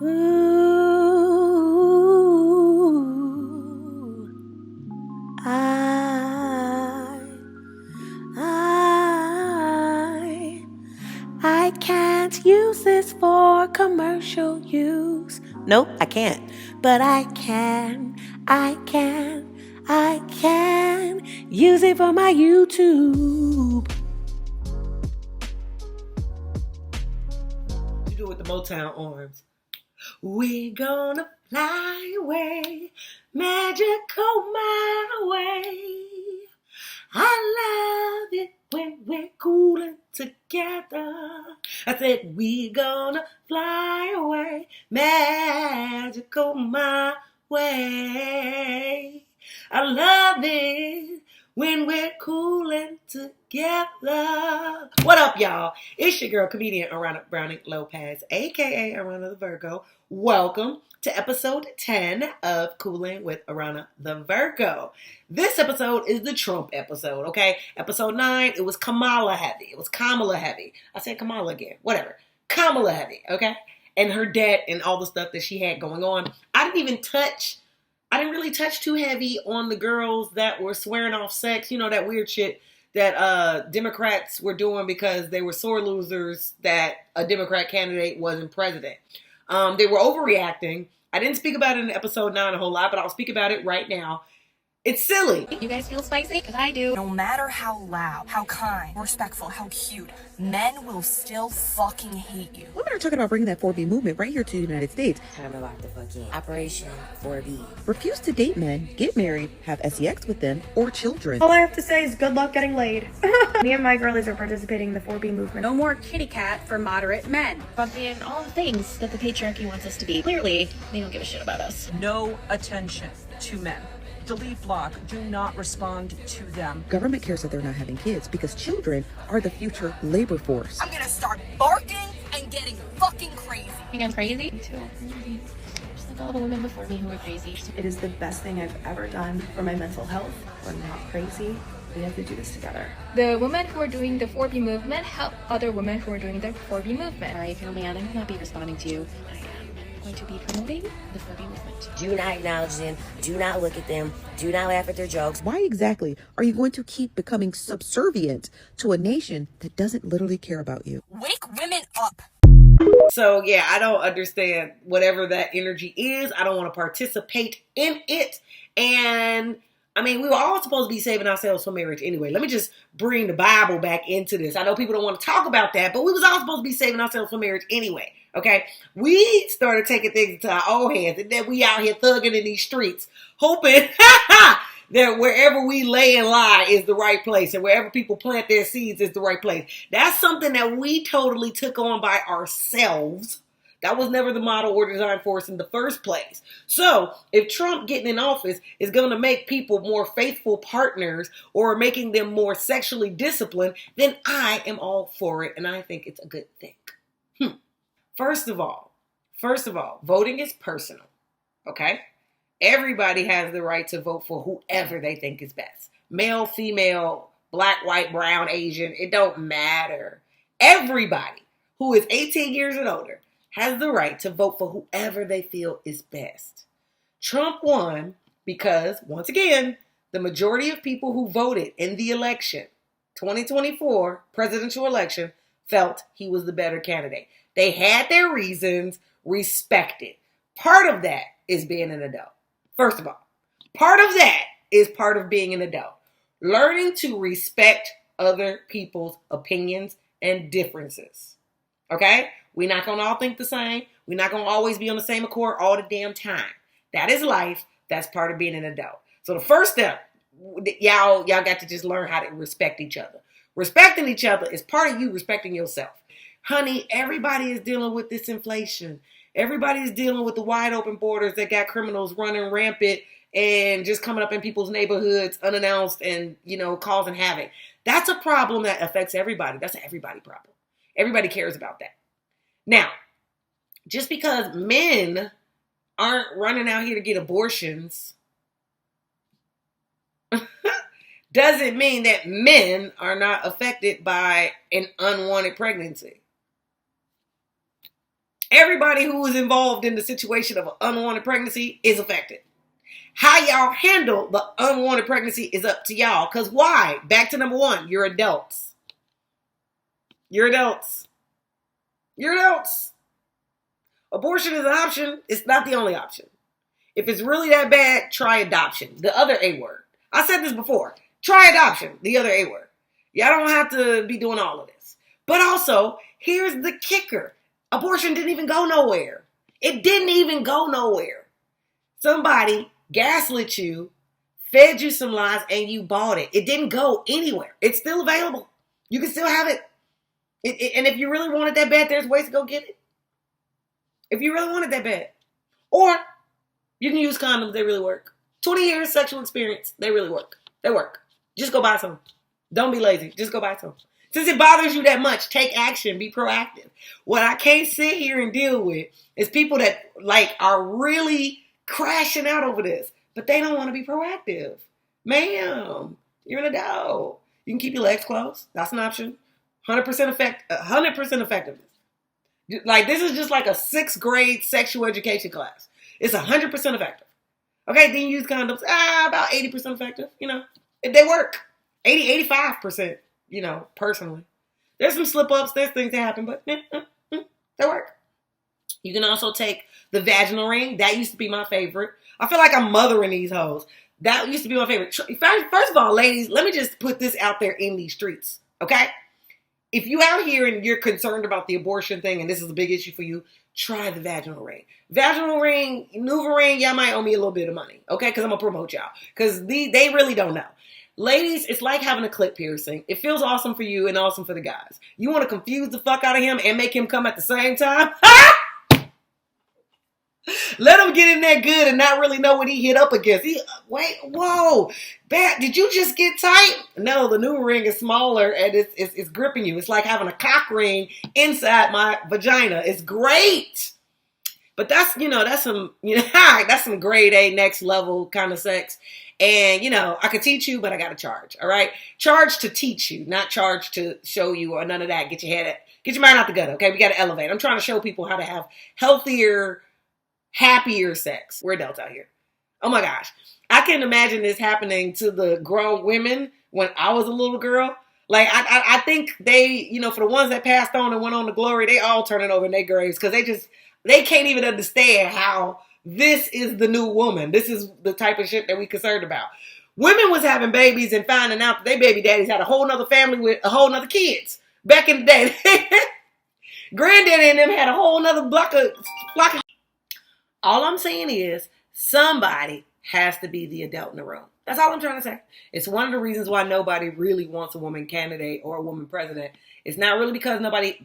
Ooh, I can't use this for commercial use. Nope, I can't. But I can use it for my YouTube. You do it with the Motown arms. We're gonna fly away, magical my way. I love it when we're cooling together. I said we're gonna fly away, magical my way. I love it when we're cooling together. What up, y'all? It's your girl, comedian Aarona Lopez, aka AaronaTheVirgo. Welcome to episode 10 of Coolin with AaronaTheVirgo. This episode is the Trump episode, okay? Episode 9, it was Kamala heavy. It was Kamala heavy. I said Kamala again. Whatever. Kamala heavy, okay? And her debt and all the stuff that she had going on. I didn't really touch too heavy on the girls that were swearing off sex. You know, that weird shit that Democrats were doing because they were sore losers that a Democrat candidate wasn't president. They were overreacting. I didn't speak about it in episode 9 a whole lot, but I'll speak about it right now. It's silly. You guys feel spicy? Because I do. No matter how loud, how kind, respectful, how cute, men will still fucking hate you. Women are talking about bringing that Forbe Movement right here to the United States. Time to lock the fuck in. Operation Forbe. Refuse to date men, get married, have sex with them, or children. All I have to say is good luck getting laid. Me and my girlies are participating in the Forbe Movement. No more kitty cat for moderate men. But being all the things that the patriarchy wants us to be. Clearly, they don't give a shit about us. No attention to men. Delete, block. Do not respond to them. Government cares that they're not having kids because children are the future labor force. I'm gonna start barking and getting fucking crazy. You think I'm crazy? Me too. Just like all the women before me who were crazy. It is the best thing I've ever done for my mental health. We're not crazy. We have to do this together. The women who are doing the Forbe movement help other women who are doing the Forbe movement. Sorry, if you're a man, I will not be responding to you. I am going to be promoting the Forbe movement. Do not acknowledge them. Do not look at them. Do not laugh at their jokes. Why exactly are you going to keep becoming subservient to a nation that doesn't literally care about you? Wake women up. So, yeah, I don't understand whatever that energy is. I don't want to participate in it. And, I mean, we were all supposed to be saving ourselves for marriage anyway. Let me just bring the Bible back into this. I know people don't want to talk about that, but we was all supposed to be saving ourselves for marriage anyway. Okay? We started taking things into our own hands, and then we out here thugging in these streets, hoping that wherever we lay and lie is the right place, and wherever people plant their seeds is the right place. That's something that we totally took on by ourselves. That was never the model or designed for us in the first place. So if Trump getting in office is going to make people more faithful partners or making them more sexually disciplined, then I am all for it, and I think it's a good thing. First of all, voting is personal, okay? Everybody has the right to vote for whoever they think is best. Male, female, black, white, brown, Asian, it don't matter. Everybody who is 18 years and older has the right to vote for whoever they feel is best. Trump won because, once again, the majority of people who voted in the election, 2024 presidential election, felt he was the better candidate. They had their reasons, respected. Part of that is being an adult. First of all, part of that is part of being an adult. Learning to respect other people's opinions and differences. Okay? We're not going to all think the same. We're not going to always be on the same accord all the damn time. That is life. That's part of being an adult. So the first step, y'all got to just learn how to respect each other. Respecting each other is part of you respecting yourself. Honey, everybody is dealing with this inflation. Everybody is dealing with the wide open borders that got criminals running rampant and just coming up in people's neighborhoods unannounced and, causing havoc. That's a problem that affects everybody. That's an everybody problem. Everybody cares about that. Now, just because men aren't running out here to get abortions doesn't mean that men are not affected by an unwanted pregnancy. Everybody who was involved in the situation of an unwanted pregnancy is affected. How y'all handle the unwanted pregnancy is up to y'all. Because why? Back to number one, you're adults. You're adults. You're adults. Abortion is an option. It's not the only option. If it's really that bad, try adoption. The other A word. I said this before. Try adoption. The other A word. Y'all don't have to be doing all of this. But also, here's the kicker. Abortion didn't even go nowhere. It didn't even go nowhere. Somebody gaslit you, fed you some lies, and you bought it. It didn't go anywhere. It's still available. You can still have it. And if you really want it that bad, there's ways to go get it. If you really want it that bad. Or you can use condoms. They really work. 20 years sexual experience. They really work. They work. Just go buy some. Don't be lazy. Just go buy some. Since it bothers you that much, take action. Be proactive. What I can't sit here and deal with is people that are really crashing out over this, but they don't want to be proactive. Ma'am, you're an adult. You can keep your legs closed. That's an option. 100% effectiveness. This is just like a 6th grade sexual education class. It's 100% effective. Okay, then you use condoms. About 80% effective. They work. 85%. Personally. There's some slip-ups. There's things that happen, but they work. You can also take the vaginal ring. That used to be my favorite. I feel like I'm mothering these hoes. That used to be my favorite. First of all, ladies, let me just put this out there in these streets, okay? If you out here and you're concerned about the abortion thing and this is a big issue for you, try the vaginal ring. Vaginal ring, NuvaRing, y'all might owe me a little bit of money, okay? Because I'm going to promote y'all. Because they really don't know. Ladies, it's like having a clit piercing. It feels awesome for you and awesome for the guys. You want to confuse the fuck out of him and make him come at the same time? Let him get in there good and not really know what he hit up against. Whoa. Bad. Did you just get tight? No, the new ring is smaller and it's gripping you. It's like having a cock ring inside my vagina. It's great. But that's some grade A next level kind of sex. And, I could teach you, but I got to charge. All right. Charge to teach you, not charge to show you or none of that. Get your mind out the gutter. Okay. We got to elevate. I'm trying to show people how to have healthier, happier sex. We're adults out here. Oh my gosh. I can imagine this happening to the grown women when I was a little girl. I think they, for the ones that passed on and went on to glory, they all turning over in their graves because they can't even understand how this is the new woman. This is the type of shit that we concerned about. Women was having babies and finding out that their baby daddies had a whole nother family with a whole nother kids. Back in the day. Granddaddy and them had a whole nother block of. All I'm saying is somebody has to be the adult in the room. That's all I'm trying to say. It's one of the reasons why nobody really wants a woman candidate or a woman president. It's not really because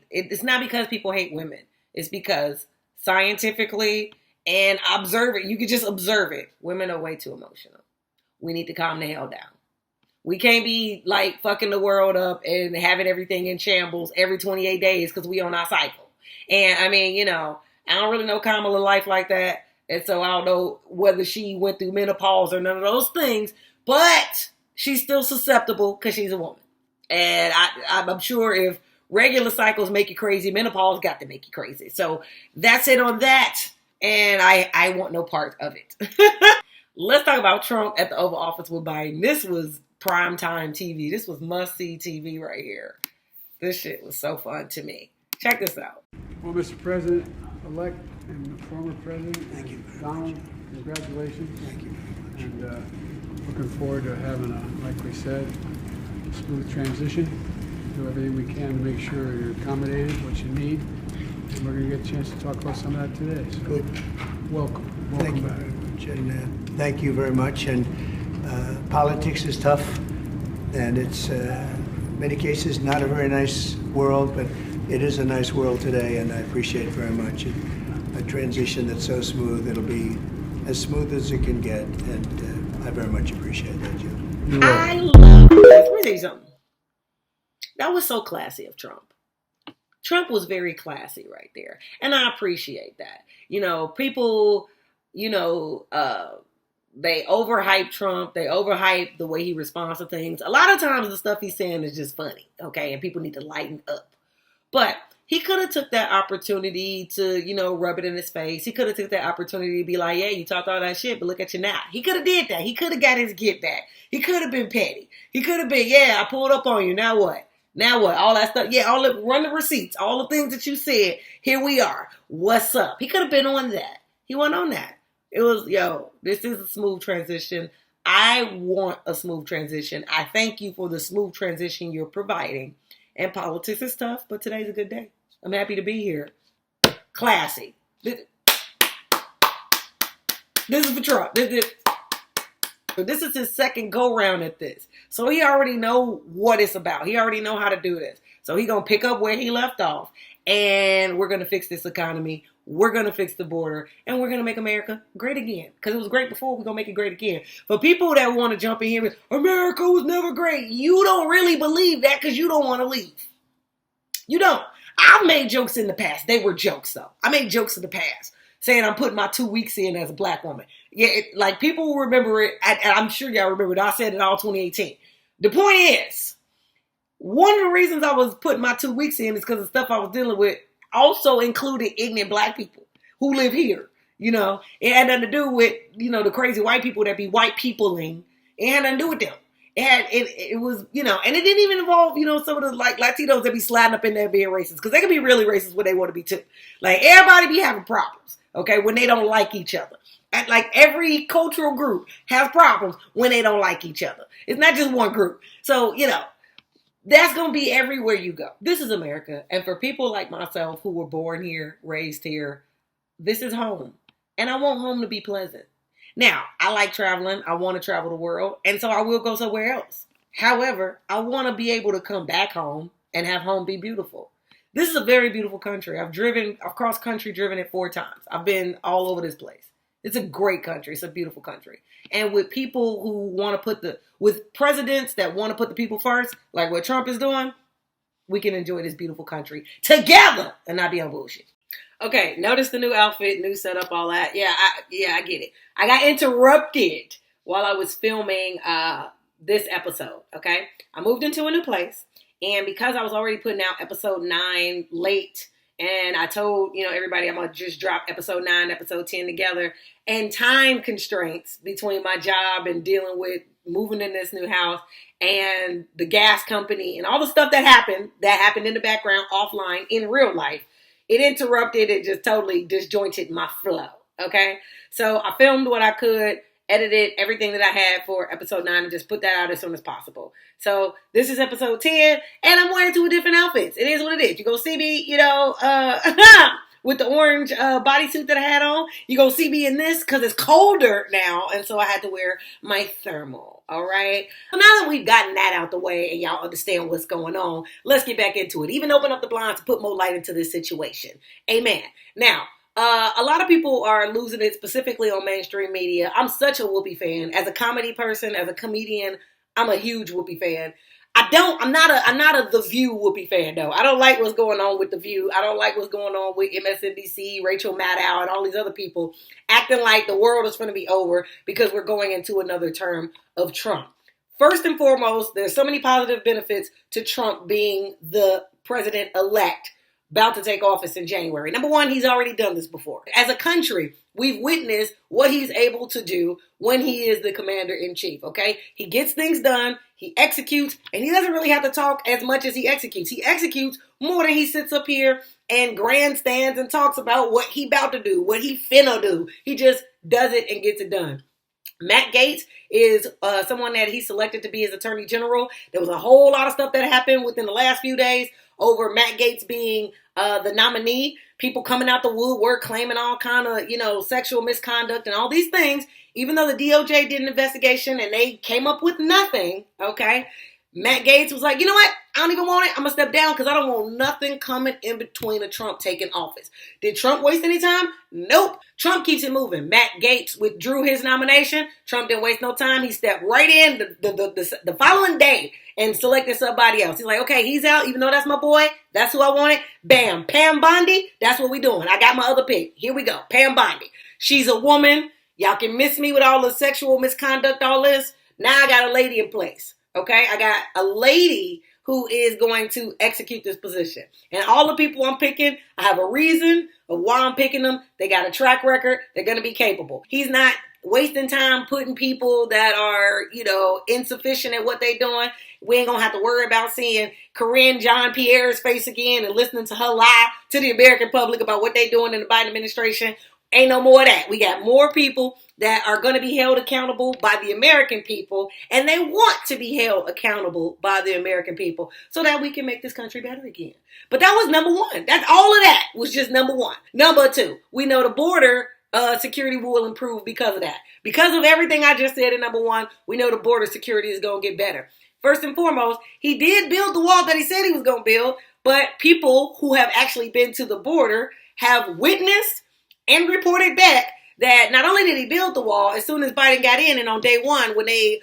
it's not because people hate women. It's because scientifically and observe it. You can just observe it. Women are way too emotional. We need to calm the hell down. We can't be fucking the world up and having everything in shambles every 28 days because we on our cycle. And I don't really know Kamala life like that. And so I don't know whether she went through menopause or none of those things. But she's still susceptible because she's a woman. And I'm sure if regular cycles make you crazy, menopause got to make you crazy. So that's it on that. And I want no part of it. Let's talk about Trump at the Oval Office with Biden. This was primetime TV. This was must-see TV right here. This shit was so fun to me. Check this out. Well, Mr. President-elect and former President, thank you. Donald, congratulations. Thank you. And looking forward to having like we said, a smooth transition. Do everything we can to make sure you're accommodated, what you need. And we're going to get a chance to talk about some of that today. So good. Welcome Thank you back. very much. And thank you very much. And politics is tough. And it's, in many cases, not a very nice world, but it is a nice world today, and I appreciate it very much. A transition that's so smooth, it'll be as smooth as it can get, and I very much appreciate that, Joe. I love this. Let me tell you something. That was so classy of Trump. Trump was very classy right there, and I appreciate that. People, they overhype Trump. They overhype the way he responds to things. A lot of times the stuff he's saying is just funny, okay? And people need to lighten up. But he could have took that opportunity to, rub it in his face. He could have took that opportunity to be like, yeah, you talked all that shit, but look at you now. He could have did that. He could have got his get back. He could have been petty. He could have been, yeah, I pulled up on you. Now what? Now what? All that stuff. Yeah, run the receipts. All the things that you said. Here we are. What's up? He could have been on that. He wasn't on that. It was, this is a smooth transition. I want a smooth transition. I thank you for the smooth transition you're providing. And politics is tough, but today's a good day. I'm happy to be here. Classy. This is for Trump. This is his second go-round at this. So he already know what it's about. He already know how to do this. So he going to pick up where he left off. And we're going to fix this economy. We're going to fix the border. And we're going to make America great again. Because it was great before. We're going to make it great again. For people that want to jump in here with, America was never great. You don't really believe that because you don't want to leave. You don't. I've made jokes in the past. They were jokes, though. I made jokes in the past saying I'm putting my 2 weeks in as a black woman. Yeah, people will remember it. I'm sure y'all remember it. I said it all 2018. The point is, one of the reasons I was putting my 2 weeks in is because the stuff I was dealing with also included ignorant black people who live here. It had nothing to do with, the crazy white people that be white peopling. It had nothing to do with them. It was, and it didn't even involve, some of the Latinos that be sliding up in there being racist, because they can be really racist when they want to be too. Everybody be having problems, okay, when they don't like each other. And every cultural group has problems when they don't like each other. It's not just one group. So, that's going to be everywhere you go. This is America. And for people like myself who were born here, raised here, this is home. And I want home to be pleasant. Now, I like traveling. I want to travel the world. And so I will go somewhere else. However, I want to be able to come back home and have home be beautiful. This is a very beautiful country. I've cross-country driven it 4 times. I've been all over this place. It's a great country. It's a beautiful country. And with people who want to with presidents that want to put the people first, like what Trump is doing, we can enjoy this beautiful country together and not be on bullshit. Okay, notice the new outfit, new setup, all that. Yeah, I get it. I got interrupted while I was filming this episode, okay? I moved into a new place, and because I was already putting out episode 9 late, and I told, everybody I'm going to just drop episode 9, episode 10 together, and time constraints between my job and dealing with moving in this new house and the gas company and all the stuff that happened in the background offline in real life. It interrupted, it just totally disjointed my flow, okay? So I filmed what I could, edited everything that I had for episode 9 and just put that out as soon as possible. So this is episode 10, and I'm wearing 2 different outfits. It is what it is. You're going to see me, with the orange bodysuit that I had on. You're going to see me in this because it's colder now, and so I had to wear my thermal, all right? So now that we've gotten that out the way and y'all understand what's going on, let's get back into it. Even open up the blinds to put more light into this situation. Amen. Now, a lot of people are losing it, specifically on mainstream media. I'm such a Whoopi fan. As a comedy person, as a comedian, I'm a huge Whoopi fan. I'm not a The View Whoopi fan, though. I don't like what's going on with The View. I don't like what's going on with MSNBC, Rachel Maddow, and all these other people acting like the world is going to be over because we're going into another term of Trump. First and foremost, there's so many positive benefits to Trump being the president-elect about to take office in January. Number one, he's already done this before. As a country, we've witnessed what he's able to do when he is the commander-in-chief, okay? He gets things done, he executes, and he doesn't really have to talk as much as he executes. He executes more than he sits up here and grandstands and talks about what he about to do, what he finna do. He just does it and gets it done. Matt Gaetz is someone that he selected to be his attorney general. There was a whole lot of stuff that happened within the last few days over Matt Gaetz being the nominee. People coming out the woodwork claiming all kind of, sexual misconduct and all these things. Even though the DOJ did an investigation and they came up with nothing, okay? Matt Gaetz was like, you know what? I don't even want it. I'm going to step down because I don't want nothing coming in between of Trump taking office. Did Trump waste any time? Nope. Trump keeps it moving. Matt Gaetz withdrew his nomination. Trump didn't waste no time. He stepped right in the following day and selected somebody else. He's like, okay, he's out. Even though that's my boy, that's who I wanted. Bam. Pam Bondi, that's what we doing. I got my other pick. Here we go. Pam Bondi. She's a woman. Y'all can miss me with all the sexual misconduct, all this. Now I got a lady in place. Okay, I got a lady who is going to execute this position. And all the people I'm picking, I have a reason of why I'm picking them. They got a track record. They're going to be capable. He's not wasting time putting people that are, insufficient at what they're doing. We ain't going to have to worry about seeing Corinne Jean-Pierre's face again and listening to her lie to the American public about what they're doing in the Biden administration. Ain't no more of that. We got more people that are going to be held accountable by the American people, and they want to be held accountable by the American people so that we can make this country better again. But that was number one. That's all of that was just number one. Number two, we know the border security will improve because of that. Because of everything I just said in number one, we know the border security is going to get better. First and foremost, he did build the wall that he said he was going to build, but people who have actually been to the border have witnessed and reported back that not only did he build the wall, as soon as Biden got in and on day one, when they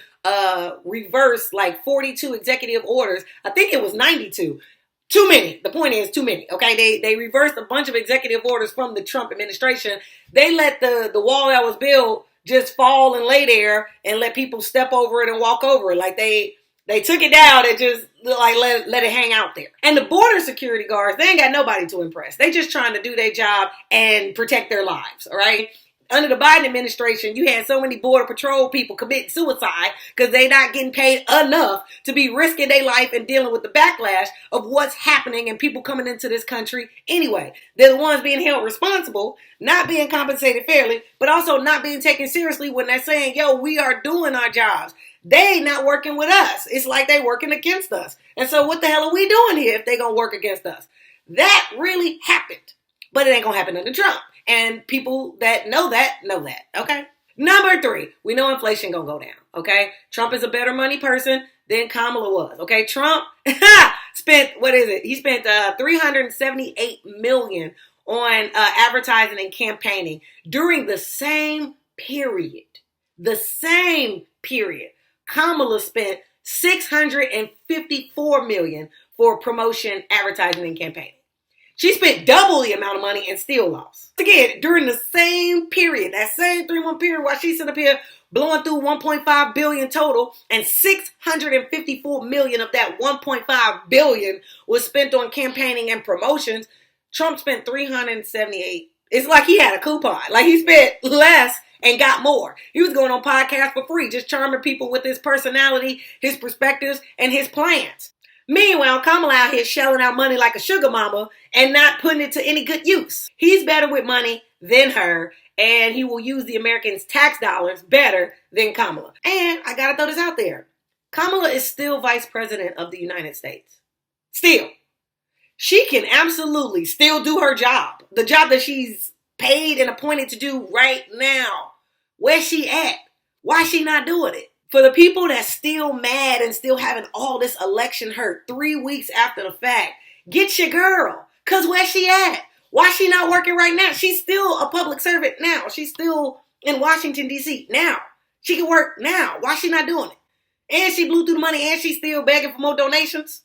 reversed like 42 executive orders, I think it was 92. Too many. The point is too many. Okay, they reversed a bunch of executive orders from the Trump administration. They let the wall that was built just fall and lay there and let people step over it and walk over it. Like they took it down and just like let it hang out there. And the border security guards, they ain't got nobody to impress. They just trying to do their job and protect their lives, all right? Under the Biden administration, you had so many border patrol people commit suicide because they not getting paid enough to be risking their life and dealing with the backlash of what's happening and people coming into this country anyway. They're the ones being held responsible, not being compensated fairly, but also not being taken seriously when they're saying, yo, we are doing our jobs. They not working with us. It's like they working against us. And so what the hell are we doing here if they gonna work against us? That really happened. But it ain't gonna happen under Trump. And people that know that, okay? Number three, we know inflation gonna go down, okay? Trump is a better money person than Kamala was, okay? Trump spent, he spent $378 million on advertising and campaigning during the same period. Kamala spent $654 million for promotion, advertising, and campaigning. She spent double the amount of money and still lost. Again, during the same period, that same 3-month period while she's sitting up here blowing through $1.5 billion total, and $654 million of that $1.5 billion was spent on campaigning and promotions, Trump spent $378. It's like he had a coupon. Like he spent less and got more. He was going on podcasts for free, just charming people with his personality, his perspectives, and his plans. Meanwhile, Kamala out here shelling out money like a sugar mama and not putting it to any good use. He's better with money than her, and he will use the Americans' tax dollars better than Kamala. And I gotta throw this out there. Kamala is still vice president of the United States. Still. She can absolutely still do her job. The job that she's paid and appointed to do right now. Where's she at? Why is she not doing it? For the people that's still mad and still having all this election hurt 3 weeks after the fact, get your girl. Because where's she at? Why is she not working right now? She's still a public servant now. She's still in Washington, D.C. now. She can work now. Why is she not doing it? And she blew through the money and she's still begging for more donations.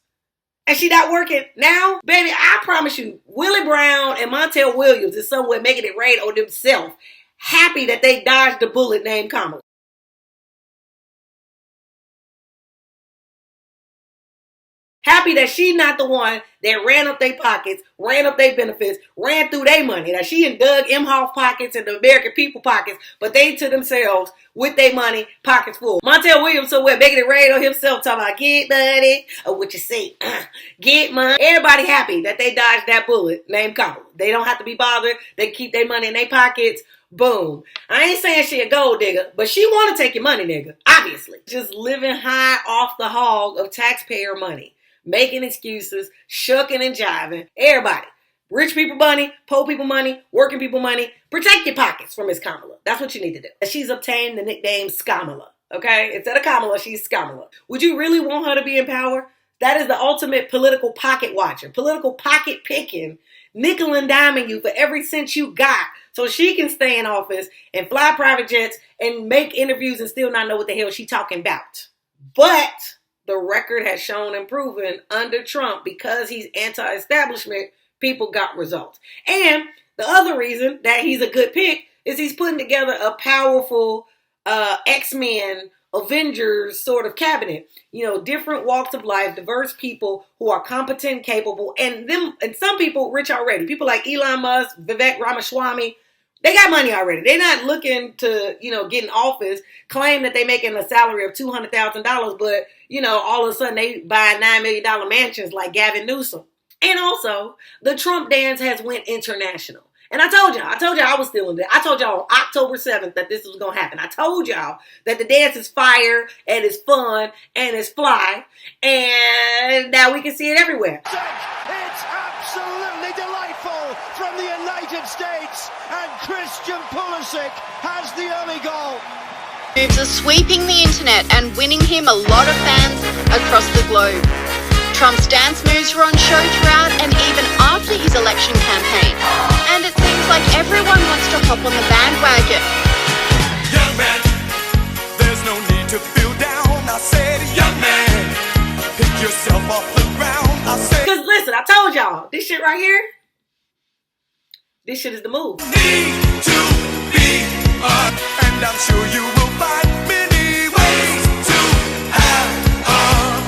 And she not working now? Baby, I promise you, Willie Brown and Montel Williams is somewhere making it rain on themselves, happy that they dodged the bullet named Kamala. Happy that she not the one that ran up their pockets, ran up their benefits, ran through their money. That she and Doug Emhoff pockets and the American people pockets, but they to themselves with their money, pockets full. Montel Williams somewhere making it rain on himself, talking about get money, or what you say, get money. Everybody happy that they dodged that bullet named Kamala. They don't have to be bothered. They keep their money in their pockets. Boom. I ain't saying she a gold digger, but she want to take your money, nigga. Obviously. Just living high off the hog of taxpayer money. Making excuses, shucking and jiving. Everybody. Rich people money, poor people money, working people money. Protect your pockets from Miss Kamala. That's what you need to do. She's obtained the nickname Skamala. Okay? Instead of Kamala, she's Skamala. Would you really want her to be in power? That is the ultimate political pocket watcher. Political pocket picking. Nickel and diming you for every cent you got. So she can stay in office and fly private jets and make interviews and still not know what the hell she talking about. But the record has shown and proven under Trump, because he's anti-establishment, people got results. And the other reason that he's a good pick is he's putting together a powerful X-Men Avengers sort of cabinet. Different walks of life, diverse people who are competent, capable, and some people rich already. People like Elon Musk, Vivek Ramaswamy, they got money already. They're not looking to, get in office, claim that they're making a salary of $200,000, but, all of a sudden they buy $9 million mansions like Gavin Newsom. And also, the Trump dance has went international. And I told y'all I was still in there. I told y'all on October 7th that this was going to happen. I told y'all that the dance is fire and it's fun and it's fly. And now we can see it everywhere. It's absolutely delightful from the United States. And Christian Pulisic has the early goal. Moves are sweeping the internet and winning him a lot of fans across the globe. Trump's dance moves were on show throughout and even after his election campaign. And it seems like everyone wants to hop on the bandwagon. Young man, there's no need to feel down. I said, young man, pick yourself off the ground. I said, because listen, I told y'all, this shit right here, this shit is the move. Need to be and I'm sure you will find many ways to have a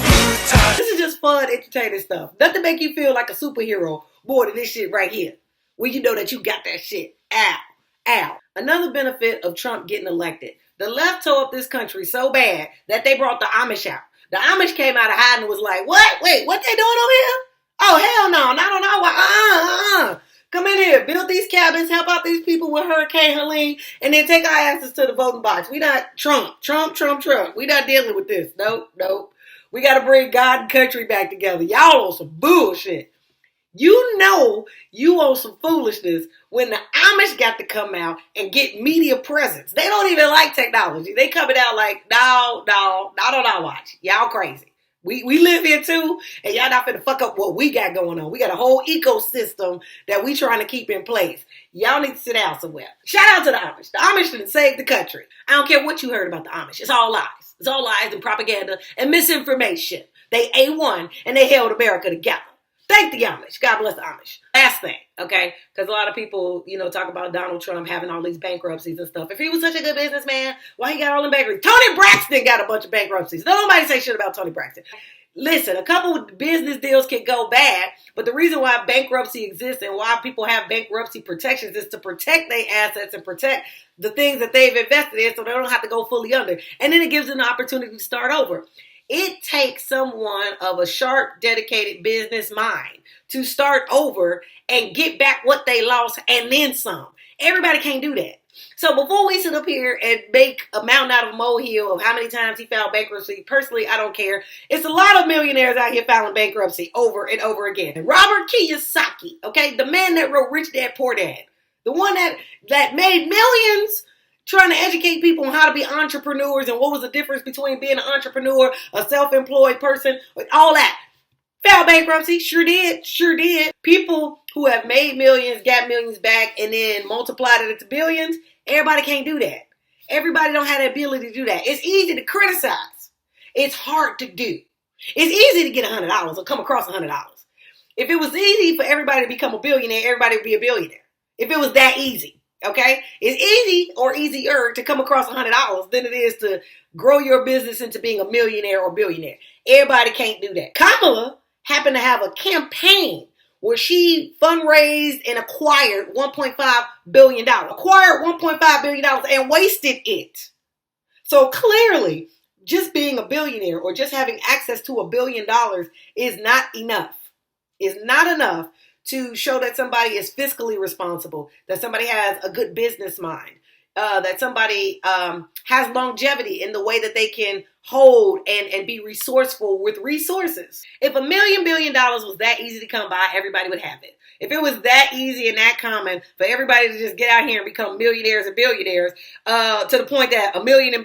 good time. This is just fun, entertaining stuff. Nothing make you feel like a superhero more than this shit right here. When you know that you got that shit. Ow. Another benefit of Trump getting elected. The left tore up this country so bad that they brought the Amish out. The Amish came out of hiding and was like, what? Wait, what they doing over here? Oh, hell no. Not on our watch. Come in here, build these cabins, help out these people with Hurricane Helene, and then take our asses to the voting box. We not Trump. We not dealing with this. Nope. We got to bring God and country back together. Y'all on some bullshit. You know you on some foolishness when the Amish got to come out and get media presence. They don't even like technology. They coming out like, no, not on our watch. Y'all crazy. We live here too, and y'all not finna fuck up what we got going on. We got a whole ecosystem that we trying to keep in place. Y'all need to sit down somewhere. Shout out to the Amish. The Amish didn't save the country. I don't care what you heard about the Amish. It's all lies. It's all lies and propaganda and misinformation. They A1 and they held America together. Thank the Amish. God bless the Amish. Last thing, okay? Because a lot of people, talk about Donald Trump having all these bankruptcies and stuff. If he was such a good businessman, why he got all them bankruptcies? Tony Braxton got a bunch of bankruptcies. Nobody say shit about Tony Braxton. Listen, a couple of business deals can go bad, but the reason why bankruptcy exists and why people have bankruptcy protections is to protect their assets and protect the things that they've invested in so they don't have to go fully under. And then it gives them the opportunity to start over. It takes someone of a sharp, dedicated business mind to start over and get back what they lost and then some. Everybody can't do that. So before we sit up here and make a mountain out of a molehill of how many times he filed bankruptcy, personally, I don't care. It's a lot of millionaires out here filing bankruptcy over and over again. And Robert Kiyosaki, okay, the man that wrote Rich Dad, Poor Dad, the one that made millions trying to educate people on how to be entrepreneurs and what was the difference between being an entrepreneur, a self-employed person, all that. Filed bankruptcy, sure did. People who have made millions, got millions back, and then multiplied it into billions, everybody can't do that. Everybody don't have the ability to do that. It's easy to criticize. It's hard to do. It's easy to get $100 or come across $100. If it was easy for everybody to become a billionaire, everybody would be a billionaire. If it was that easy, okay? It's easy or easier to come across $100 than it is to grow your business into being a millionaire or billionaire. Everybody can't do that. Kamala happened to have a campaign where she fundraised and acquired $1.5 billion. Acquired $1.5 billion and wasted it. So clearly, just being a billionaire or just having access to $1 billion is not enough. Is not enough to show that somebody is fiscally responsible, that somebody has a good business mind, that somebody has longevity in the way that they can hold and be resourceful with resources. If $1 billion was that easy to come by, everybody would have it. If it was that easy and that common for everybody to just get out here and become millionaires and billionaires, to the point that $1 billion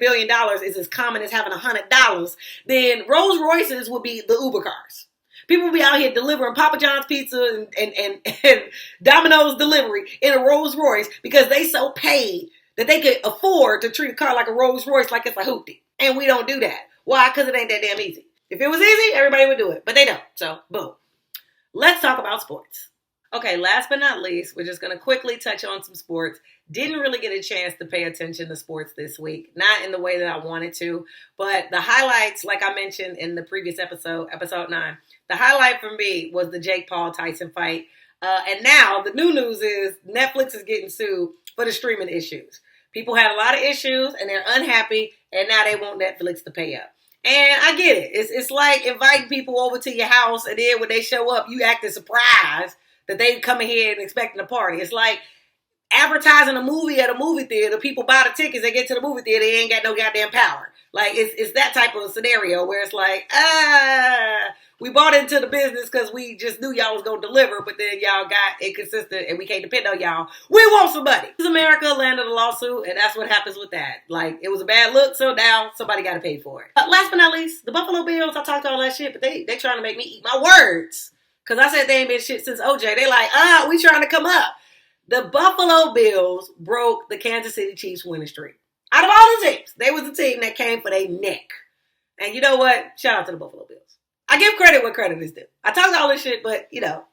is as common as having $100, then Rolls Royces would be the Uber cars. People will be out here delivering Papa John's pizza and Domino's delivery in a Rolls Royce because they so paid that they could afford to treat a car like a Rolls Royce like it's a hoopty. And we don't do that. Why? Because it ain't that damn easy. If it was easy, everybody would do it. But they don't. So, boom. Let's talk about sports. Okay, last but not least, we're just going to quickly touch on some sports Didn't really get a chance to pay attention to sports this week. Not in the way that I wanted to. But the highlights, like I mentioned in the previous episode 9, the highlight for me was the Jake Paul Tyson fight. And now the new news is Netflix is getting sued for the streaming issues. People had a lot of issues and they're unhappy, and now they want Netflix to pay up. And I get it. It's like inviting people over to your house, and then when they show up, you acting surprised that they come in here and expecting a party. It's like advertising a movie at a movie theater. People buy the tickets, they get to the movie theater, they ain't got no goddamn power. Like, it's that type of scenario where it's like, we bought into the business because we just knew y'all was going to deliver, but then y'all got inconsistent and we can't depend on y'all. We want somebody. America landed a lawsuit, and that's what happens with that. Like, it was a bad look, so now somebody got to pay for it. Last but not least, the Buffalo Bills, I talked all that shit, but they trying to make me eat my words. Because I said they ain't been shit since OJ. They like, we trying to come up. The Buffalo Bills broke the Kansas City Chiefs winning streak. Out of all the teams, they was the team that came for their neck. And you know what? Shout out to the Buffalo Bills. I give credit where credit is due. I talk all this shit, but, y'all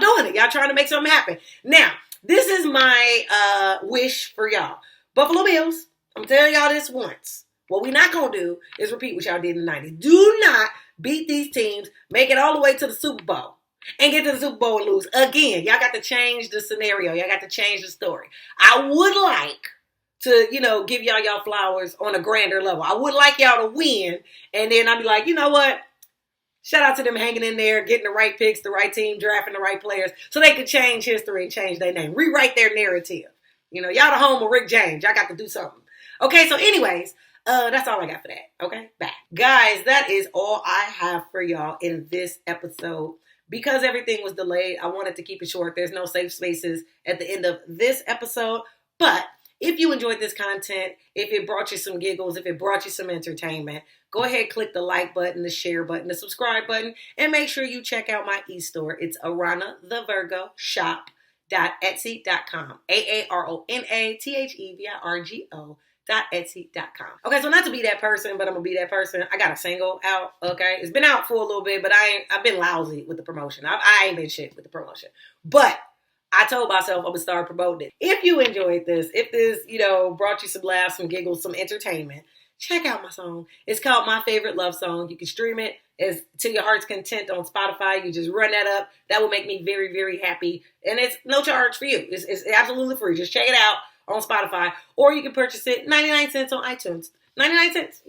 doing it. Y'all trying to make something happen. Now, this is my wish for y'all. Buffalo Bills, I'm telling y'all this once. What we not going to do is repeat what y'all did in the 90s. Do not beat these teams, make it all the way to the Super Bowl, and get to the Super Bowl and lose. Again, y'all got to change the scenario. Y'all got to change the story. I would like to, give y'all flowers on a grander level. I would like y'all to win, and then I'd be like, you know what? Shout out to them hanging in there, getting the right picks, the right team, drafting the right players, so they could change history and change their name, rewrite their narrative. Y'all the home of Rick James. Y'all got to do something. Okay, so anyways, that's all I got for that. Okay, bye. Guys, that is all I have for y'all in this episode. Because everything was delayed, I wanted to keep it short. There's no safe spaces at the end of this episode, but if you enjoyed this content, if it brought you some giggles, if it brought you some entertainment, go ahead, click the like button, the share button, the subscribe button, and make sure you check out my e-store. It's AaronaTheVirgo shop.etsy.com. AaronaTheVirgo.etsy.com. Okay, so not to be that person, but I'm going to be that person. I got a single out, okay? It's been out for a little bit, but I've been lousy with the promotion. I ain't been shit with the promotion. But I told myself I'm going to start promoting it. If you enjoyed this, if this, brought you some laughs, some giggles, some entertainment, check out my song. It's called My Favorite Love Song. You can stream it as to your heart's content on Spotify. You just run that up. That will make me very, very happy. And it's no charge for you. It's absolutely free. Just check it out on Spotify. Or you can purchase it 99 cents on iTunes. 99 cents.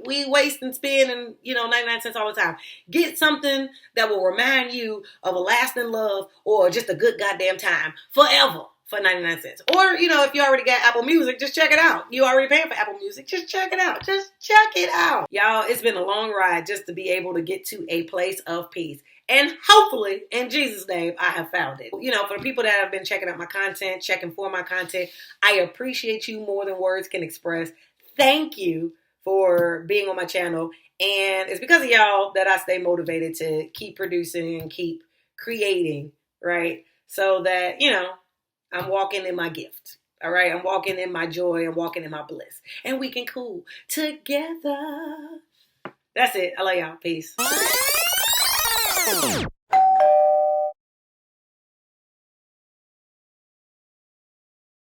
We waste and spend and, 99 cents all the time. Get something that will remind you of a lasting love or just a good goddamn time forever for 99 cents. Or, if you already got Apple Music, just check it out. You already paying for Apple Music. Just check it out. Just check it out. Y'all, it's been a long ride just to be able to get to a place of peace. And hopefully, in Jesus' name, I have found it. For the people that have been checking out my content, checking for my content, I appreciate you more than words can express. Thank you for being on my channel. And it's because of y'all that I stay motivated to keep producing and keep creating, right? So that, I'm walking in my gift. All right? I'm walking in my joy. I'm walking in my bliss. And we can cool together. That's it. I love y'all. Peace.